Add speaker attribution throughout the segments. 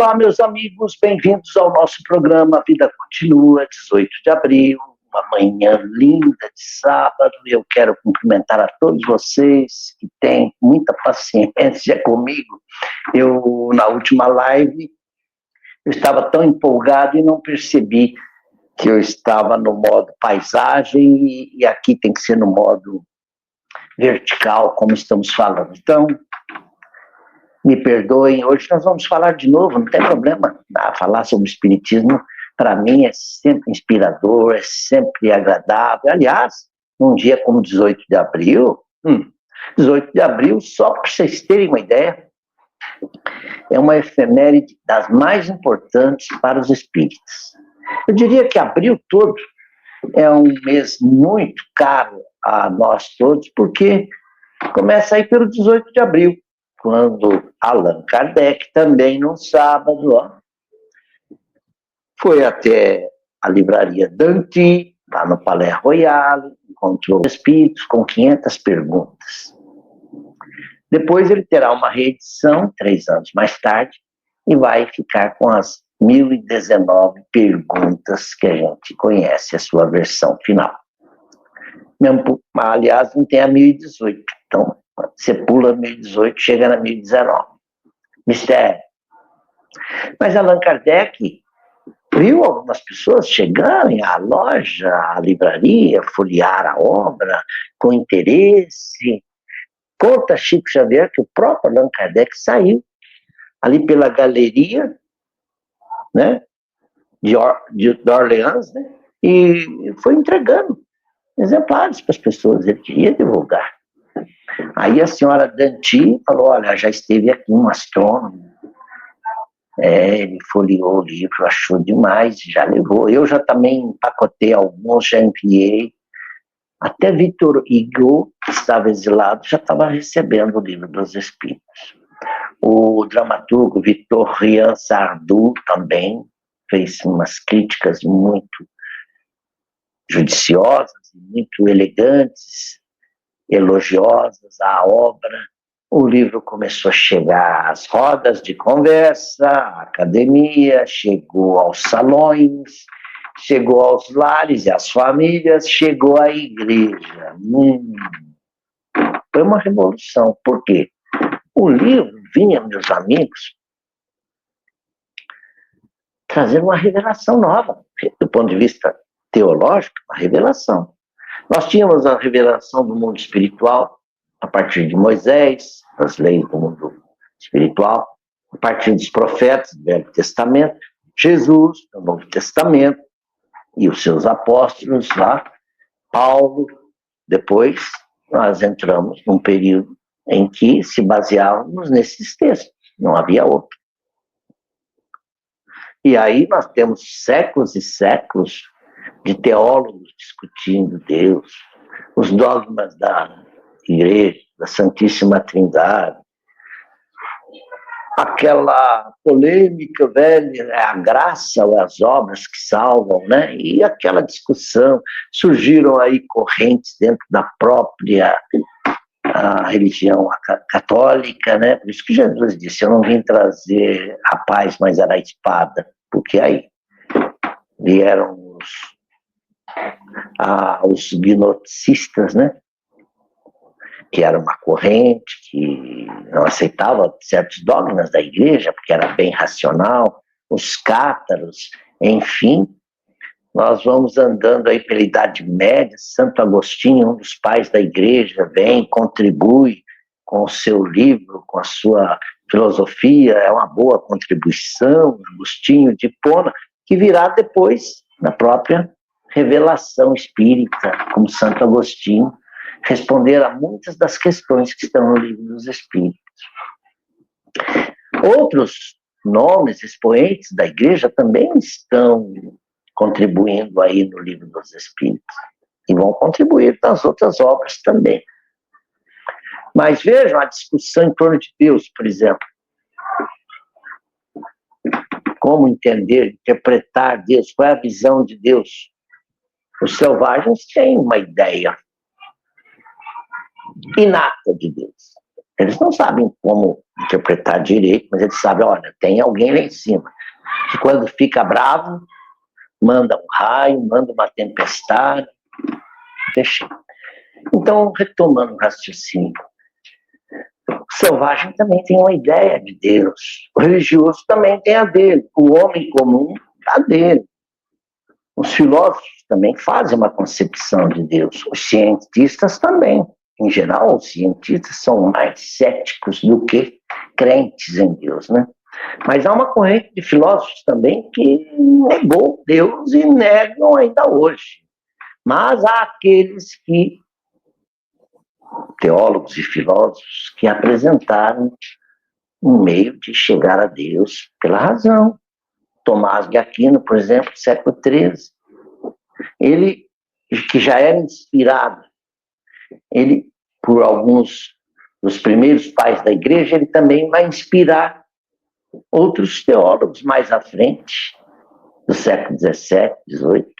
Speaker 1: Olá, meus amigos, bem-vindos ao nosso programa Vida Continua, 18 de abril, uma manhã linda de sábado. Eu quero cumprimentar a todos vocês que têm muita paciência comigo. Na última live, eu estava tão empolgado e não percebi que eu estava no modo paisagem e aqui tem que ser no modo vertical, como estamos falando. Então, me perdoem, hoje nós vamos falar de novo, não tem problema. Falar sobre o espiritismo, para mim, é sempre inspirador, é sempre agradável. Aliás, num dia como 18 de abril, 18 de abril, só para vocês terem uma ideia, é uma efeméride das mais importantes para os espíritas. Eu diria que abril todo é um mês muito caro a nós todos, porque começa aí pelo 18 de abril, quando Allan Kardec, também num sábado, foi até a livraria Danty, lá no Palais Royal, encontrou espíritos com 500 perguntas. Depois ele terá uma reedição, 3 anos mais tarde, e vai ficar com as 1019 perguntas que a gente conhece, a sua versão final. Aliás, não tem a 1018, então você pula 1018, chega na 1019. Mistério. Mas Allan Kardec viu algumas pessoas chegarem à loja, à livraria, folhear a obra com interesse. Conta Chico Xavier que o próprio Allan Kardec saiu ali pela galeria, né, de Orleans, né, e foi entregando exemplares para as pessoas, ele queria divulgar. Aí a senhora Danty falou, olha, já esteve aqui um astrônomo, ele folheou o livro, achou demais, já levou. Eu já também empacotei alguns, já enviei. Até Victor Hugo, que estava exilado, já estava recebendo o livro dos Espíritos. O dramaturgo Victorien Sardou também fez umas críticas muito judiciosas, muito elegantes, elogiosas à obra. O livro começou a chegar às rodas de conversa, à academia, chegou aos salões, chegou aos lares e às famílias, chegou à igreja. Foi uma revolução. Por quê? O livro vinha, meus amigos, trazendo uma revelação nova, do ponto de vista teológico, uma revelação. Nós tínhamos a revelação do mundo espiritual a partir de Moisés, das leis do mundo espiritual, a partir dos profetas do Velho Testamento, Jesus, do Novo Testamento, e os seus apóstolos lá, Paulo. Depois nós entramos num período em que se baseávamos nesses textos, não havia outro. E aí nós temos séculos e séculos de teólogos discutindo Deus, os dogmas da Igreja, da Santíssima Trindade, aquela polêmica velha, é a graça ou as obras que salvam, né? E aquela discussão, surgiram aí correntes dentro da própria religião católica, né? Por isso que Jesus disse, eu não vim trazer a paz, mas era a espada, porque aí vieram os gnosticistas, né? Que era uma corrente que não aceitava certos dogmas da igreja, porque era bem racional, os cátaros, enfim. Nós vamos andando aí pela Idade Média, Santo Agostinho, um dos pais da igreja, vem, contribui com o seu livro, com a sua filosofia, é uma boa contribuição, Agostinho de Hipona, que virá depois, na própria revelação espírita, como Santo Agostinho, responder a muitas das questões que estão no livro dos Espíritos. Outros nomes, expoentes da igreja também estão contribuindo aí no livro dos Espíritos e vão contribuir nas outras obras também. Mas vejam a discussão em torno de Deus, por exemplo. Como entender, interpretar Deus, qual é a visão de Deus? Os selvagens têm uma ideia inata de Deus. Eles não sabem como interpretar direito, mas eles sabem, olha, tem alguém lá em cima, que quando fica bravo, manda um raio, manda uma tempestade. Deixa. Então, retomando o raciocínio, o selvagem também tem uma ideia de Deus, o religioso também tem a dele, o homem comum a dele. Os filósofos também fazem uma concepção de Deus, os cientistas também. Em geral, os cientistas são mais céticos do que crentes em Deus, né? Mas há uma corrente de filósofos também que negou Deus e negam ainda hoje. Mas há aqueles que, teólogos e filósofos, que apresentaram um meio de chegar a Deus pela razão. Tomás de Aquino, por exemplo, século XIII, ele, que já era inspirado, ele, por alguns dos primeiros pais da igreja, ele também vai inspirar outros teólogos mais à frente, do século XVII, XVIII.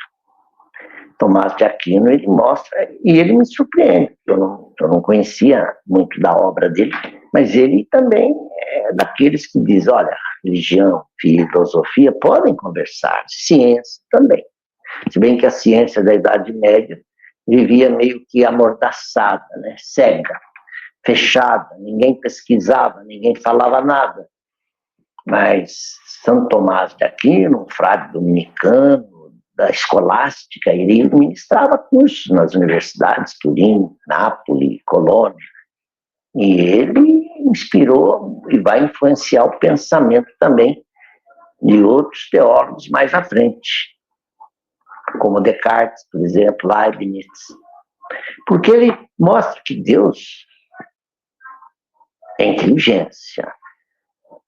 Speaker 1: Tomás de Aquino, ele mostra, e ele me surpreende, eu não conhecia muito da obra dele, mas ele também é daqueles que diz, olha, religião, filosofia podem conversar, ciência também. Se bem que a ciência da Idade Média vivia meio que amordaçada, né? Cega, fechada, ninguém pesquisava, ninguém falava nada. Mas São Tomás de Aquino, um frade dominicano, da escolástica, ele ministrava cursos nas universidades, Turim, Nápoles, Colônia, e ele inspirou e vai influenciar o pensamento também de outros teólogos mais à frente, como Descartes, por exemplo, Leibniz, porque ele mostra que Deus é inteligência,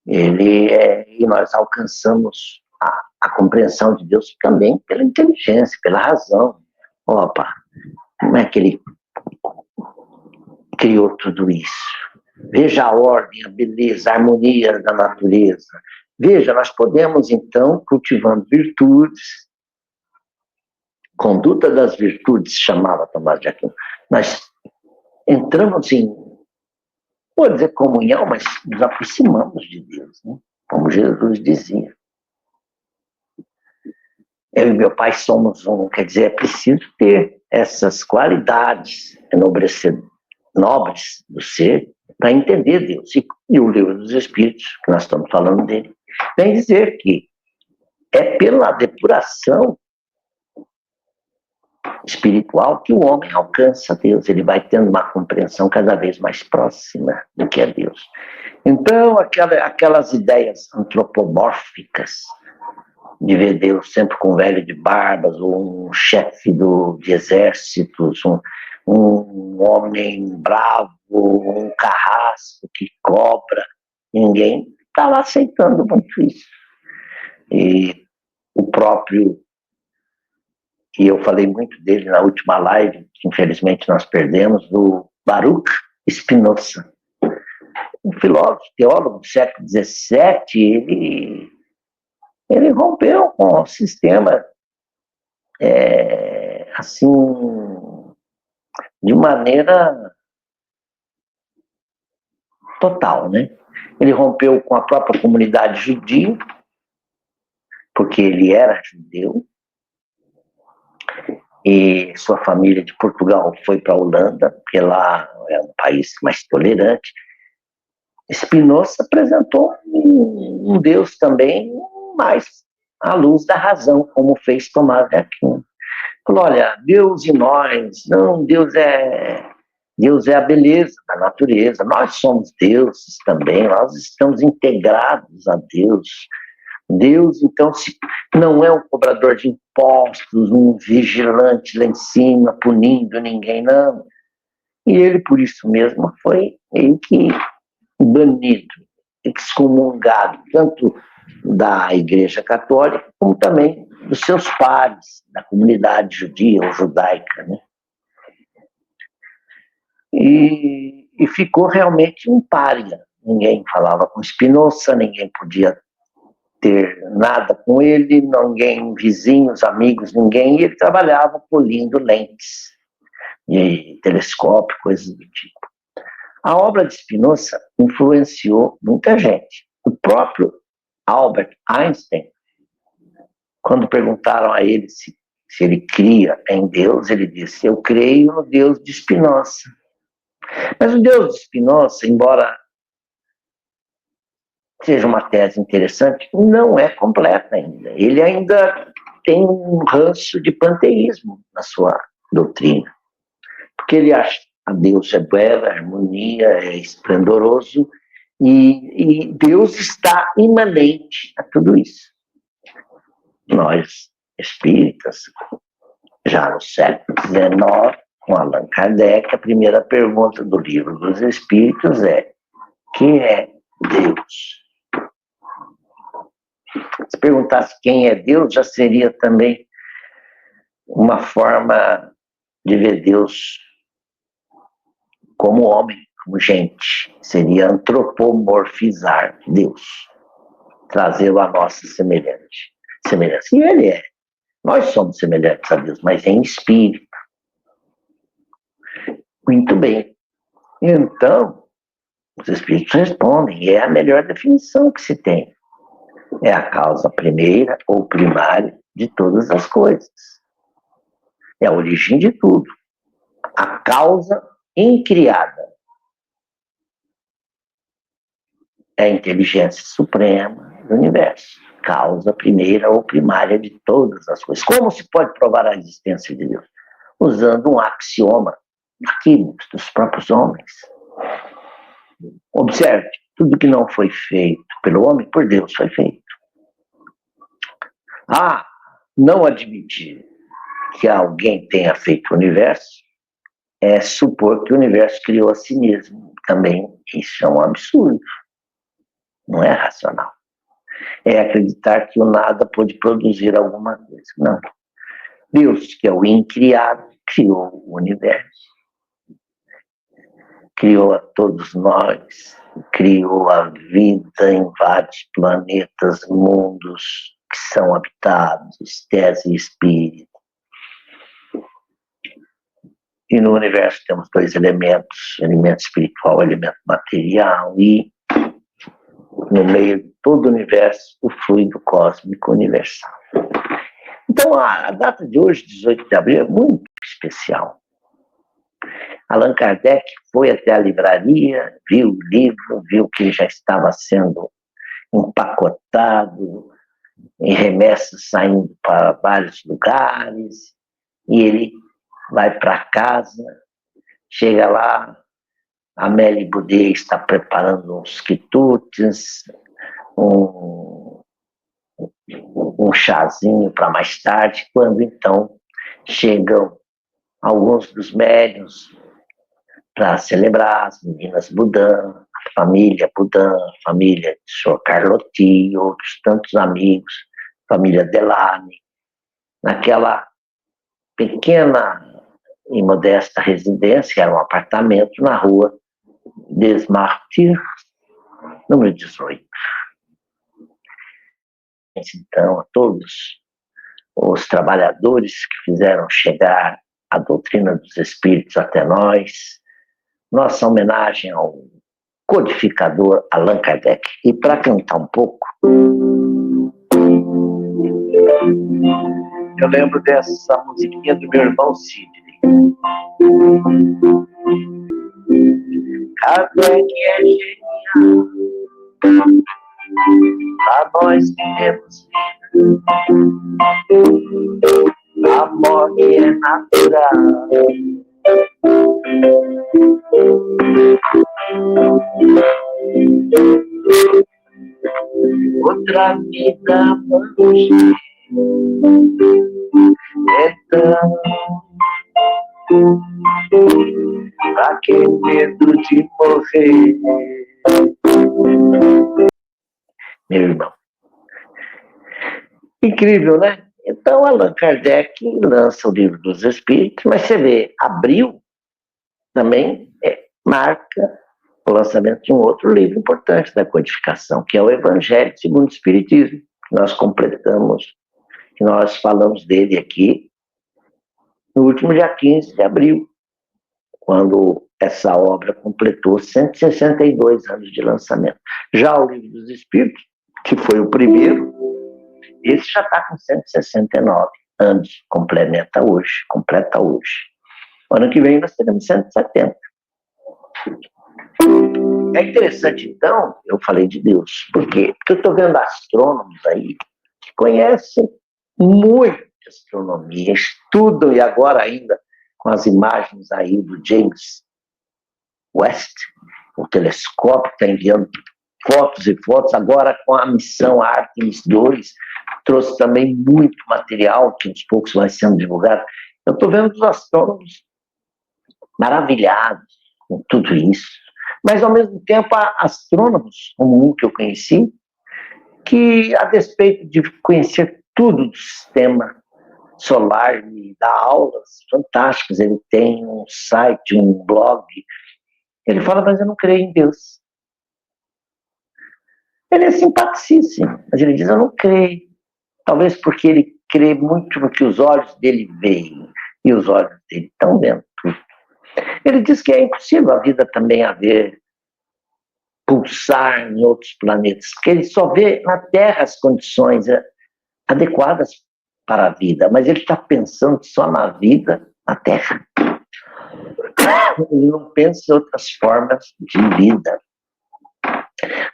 Speaker 1: e nós alcançamos a compreensão de Deus também pela inteligência, pela razão. Opa, como é que ele criou tudo isso? Veja a ordem, a beleza, a harmonia da natureza. Veja, nós podemos, então, cultivando virtudes, conduta das virtudes, chamava Tomás de Aquino, nós entramos em, vou dizer comunhão, mas nos aproximamos de Deus, né? Como Jesus dizia. Eu e meu pai somos um, quer dizer, é preciso ter essas qualidades nobres do ser para entender Deus. E o Livro dos Espíritos, que nós estamos falando dele, vem dizer que é pela depuração espiritual que o homem alcança Deus. Ele vai tendo uma compreensão cada vez mais próxima do que é Deus. Então, aquelas ideias antropomórficas de ver Deus sempre com um velho de barbas, ou um chefe de exércitos, um homem bravo, um carrasco que cobra, ninguém estava aceitando muito isso. E o próprio, que eu falei muito dele na última live, que infelizmente nós perdemos, do Baruch Spinoza, um filósofo, teólogo do século XVII, ele rompeu com o sistema, assim, de maneira total, né? Ele rompeu com a própria comunidade judia, porque ele era judeu, e sua família de Portugal foi para a Holanda, porque lá é um país mais tolerante. Spinoza apresentou um Deus também mais à luz da razão, como fez Tomás de Aquino. Falou, olha, Deus e nós, não, Deus é a beleza da natureza, nós somos deuses também, nós estamos integrados a Deus. Deus, então, não é um cobrador de impostos, um vigilante lá em cima, punindo ninguém, não. E ele, por isso mesmo, foi meio que banido, excomungado, tanto da Igreja Católica, como também dos seus pares, da comunidade judia ou judaica, né? E ficou realmente um pária. Ninguém falava com Spinoza, ninguém podia ter nada com ele, ninguém, vizinhos, amigos, ninguém, e ele trabalhava polindo lentes de telescópio, coisas do tipo. A obra de Spinoza influenciou muita gente. O próprio Albert Einstein, quando perguntaram a ele se ele cria em Deus, ele disse: eu creio no Deus de Spinoza. Mas o Deus de Spinoza, embora seja uma tese interessante, não é completa ainda. Ele ainda tem um ranço de panteísmo na sua doutrina, porque ele acha que a Deus é bela, a harmonia é esplendoroso, e Deus está imanente a tudo isso. Nós, espíritas, já no século XIX, com Allan Kardec, a primeira pergunta do Livro dos Espíritos é: quem é Deus? Se perguntasse quem é Deus, já seria também uma forma de ver Deus como homem, como gente. Seria antropomorfizar Deus, trazê-lo à nossa semelhança. E ele é. Nós somos semelhantes a Deus, mas em espírito. Muito bem. Então, os espíritos respondem, e é a melhor definição que se tem. É a causa primeira ou primária de todas as coisas. É a origem de tudo. A causa incriada. É a inteligência suprema do universo. Causa primeira ou primária de todas as coisas. Como se pode provar a existência de Deus? Usando um axioma químico dos próprios homens. Observe, tudo que não foi feito pelo homem, por Deus foi feito. Não admitir que alguém tenha feito o universo é supor que o universo criou a si mesmo. Também isso é um absurdo. Não é racional. É acreditar que o nada pode produzir alguma coisa. Não. Deus, que é o incriado, criou o universo. Criou a todos nós, criou a vida em vários planetas, mundos que são habitados, tese e espírito. E no universo temos dois elementos, elemento espiritual e elemento material, e no meio de todo o universo, o fluido cósmico universal. Então, a data de hoje, 18 de abril, é muito especial. Allan Kardec foi até a livraria, viu o livro, viu que ele já estava sendo empacotado, em remessas saindo para vários lugares, e ele vai para casa, chega lá, a Amélie Boudet está preparando uns quitutes, um chazinho para mais tarde, quando então chegam alguns dos médiuns para celebrar, as meninas Boudin, a família Boudin, a família de Sr. Carlotti e outros tantos amigos, família Delane, naquela pequena e modesta residência, era um apartamento na rua des Martyrs, número 18. Então, a todos os trabalhadores que fizeram chegar a doutrina dos espíritos até nós, nossa homenagem ao codificador Allan Kardec. E para cantar um pouco, eu lembro dessa musiquinha do meu irmão Sidney. Kardec é genial, pra nós vivemos vida, a morte é natural. Outra vida vamos ter, então, pra que medo de morrer? Meu irmão. Incrível, né? Então, Allan Kardec lança o Livro dos Espíritos, mas você vê, abril também marca o lançamento de um outro livro importante da codificação, que é o Evangelho segundo o Espiritismo, que nós completamos, que nós falamos dele aqui no último dia 15 de abril, quando essa obra completou 162 anos de lançamento. Já o Livro dos Espíritos, que foi o primeiro, esse já está com 169 anos, completa hoje. Ano que vem nós teremos 170. É interessante, então, eu falei de Deus, porque eu estou vendo astrônomos aí que conhecem muito astronomia, estudam, e agora ainda com as imagens aí do James West, o telescópio está enviando fotos e fotos, agora com a missão Artemis 2, trouxe também muito material, que aos poucos vai sendo divulgado. Eu estou vendo os astrônomos maravilhados com tudo isso, mas ao mesmo tempo há astrônomos, como um que eu conheci, que a despeito de conhecer tudo do sistema solar e dá aulas fantásticas, ele tem um site, um blog, ele fala, mas eu não creio em Deus. Ele é simpaticíssimo, mas ele diz, eu não creio. Talvez porque ele crê muito no que os olhos dele veem, e os olhos dele estão vendo tudo. Ele diz que é impossível a vida também haver, pulsar em outros planetas, porque ele só vê na Terra as condições adequadas para a vida, mas ele está pensando só na vida na Terra. Ele não pensa em outras formas de vida.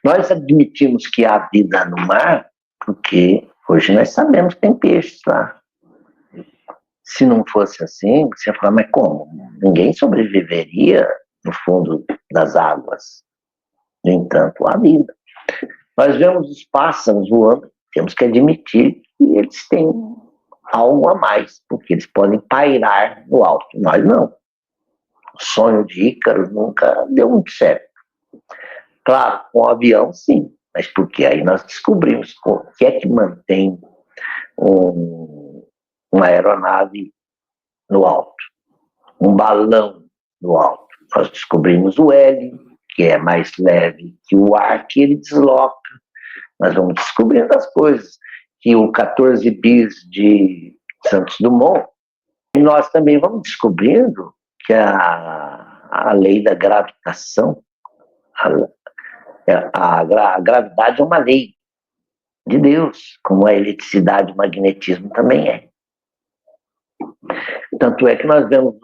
Speaker 1: Nós admitimos que há vida no mar, porque hoje nós sabemos que tem peixes lá. Se não fosse assim, você ia falar, mas como? Ninguém sobreviveria no fundo das águas. No entanto, há vida. Nós vemos os pássaros voando, temos que admitir que eles têm algo a mais, porque eles podem pairar no alto. Nós não. O sonho de Ícaro nunca deu muito certo. Claro, com o avião, sim, mas porque aí nós descobrimos o que é que mantém uma aeronave no alto, um balão no alto. Nós descobrimos o hélio, que é mais leve que o ar, que ele desloca. Nós vamos descobrindo as coisas, que o 14 bis de Santos Dumont, e nós também vamos descobrindo que a lei da gravitação, a gravidade é uma lei de Deus, como a eletricidade e o magnetismo também é. Tanto é que nós vemos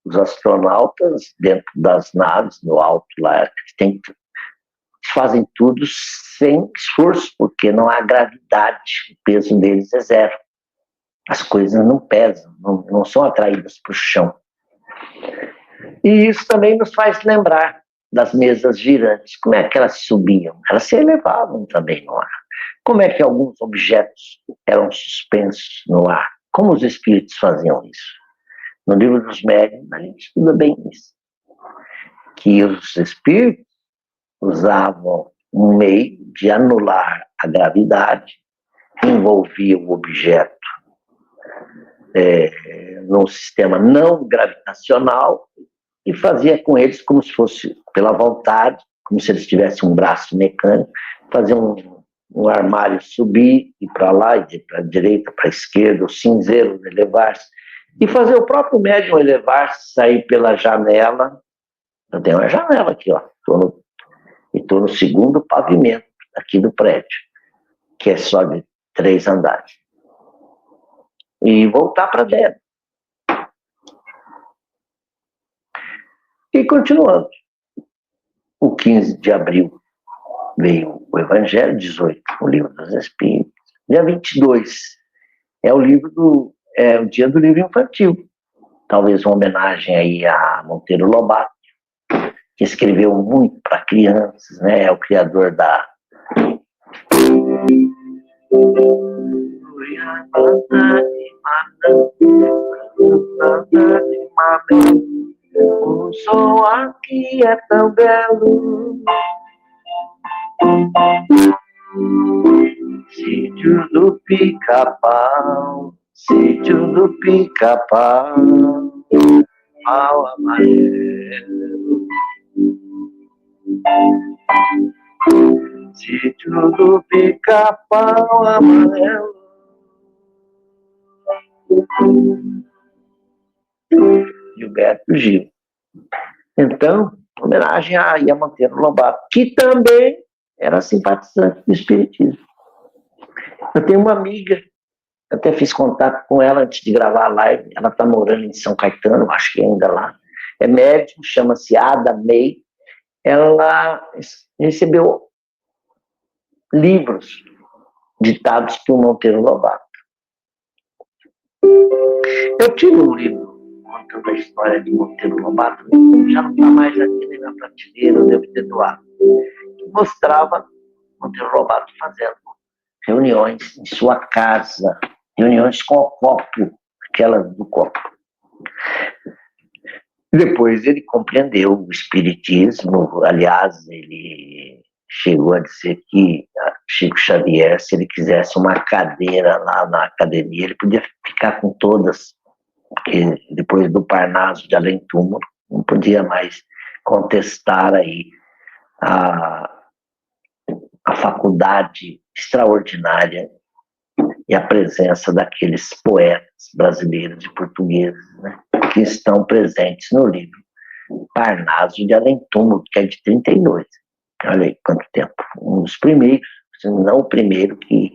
Speaker 1: os astronautas dentro das naves, no alto lá, que fazem tudo sem esforço, porque não há gravidade, o peso deles é zero. As coisas não pesam, não são atraídas para o chão. E isso também nos faz lembrar das mesas girantes. Como é que elas subiam? Elas se elevavam também no ar. Como é que alguns objetos eram suspensos no ar? Como os espíritos faziam isso? No livro dos médiuns, a gente estuda bem isso. Que os espíritos usavam um meio de anular a gravidade, envolvia o objeto num sistema não gravitacional e fazia com eles como se fosse pela vontade, como se eles tivessem um braço mecânico, fazia um armário subir, ir para lá, ir para a direita, para a esquerda, o cinzeiro elevar-se, e fazer o próprio médium elevar-se, sair pela janela. Eu tenho uma janela aqui, ó, estou no segundo pavimento aqui do prédio, que é só de 3 andares. E voltar para dentro. E continuando. O 15 de abril veio o Evangelho, 18, o Livro dos Espíritos. Dia 22 é o dia do livro infantil. Talvez uma homenagem aí a Monteiro Lobato, que escreveu muito para crianças, né? É o criador da o som aqui é tão belo. Sítio do Pica-Pau, sítio do Pica-Pau, pau amarelo. Sítio do Pica-Pau amarelo. Gilberto Gil. Então, homenagem a Ia Monteiro Lobato, que também era simpatizante do espiritismo. Eu tenho uma amiga, até fiz contato com ela antes de gravar a live, ela está morando em São Caetano, acho que ainda lá, é médium, chama-se Ada May. Ela recebeu livros ditados por Monteiro Lobato. Eu tive um livro contando a história de Monteiro Lobato, já não está mais aqui nem na prateleira, eu devo ter doado, que mostrava Monteiro Lobato fazendo reuniões em sua casa, reuniões com o copo, aquelas do copo. Depois ele compreendeu o espiritismo, aliás, ele chegou a dizer que Chico Xavier, se ele quisesse uma cadeira lá na academia, ele podia ficar com todas, porque depois do Parnaso de Além Túmulo, não podia mais contestar aí a faculdade extraordinária e a presença daqueles poetas brasileiros e portugueses, né, que estão presentes no livro Parnaso de Além Túmulo, que é de 32. Olha aí quanto tempo. Um dos primeiros, se não o primeiro, que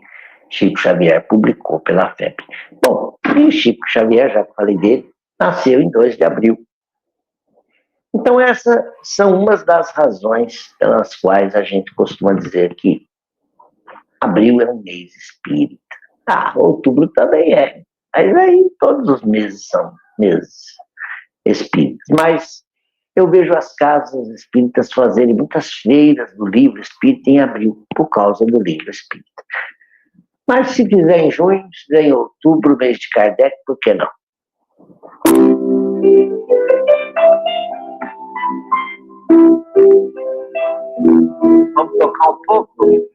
Speaker 1: Chico Xavier publicou pela FEB. Bom, e Chico Xavier, já falei dele, nasceu em 2 de abril. Então essas são umas das razões pelas quais a gente costuma dizer que abril é um mês espírita. Outubro também é. Aí todos os meses são meses espíritas. Mas eu vejo as casas espíritas fazerem muitas feiras do livro espírita em abril, por causa do livro espírita. Mas se fizer em junho, se fizer em outubro, mês de Kardec, por que não? Vamos tocar um pouco?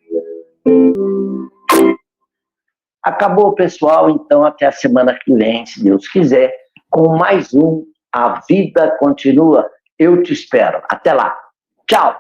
Speaker 1: Acabou, pessoal, então até a semana que vem, se Deus quiser, com mais um A Vida Continua. Eu te espero. Até lá. Tchau.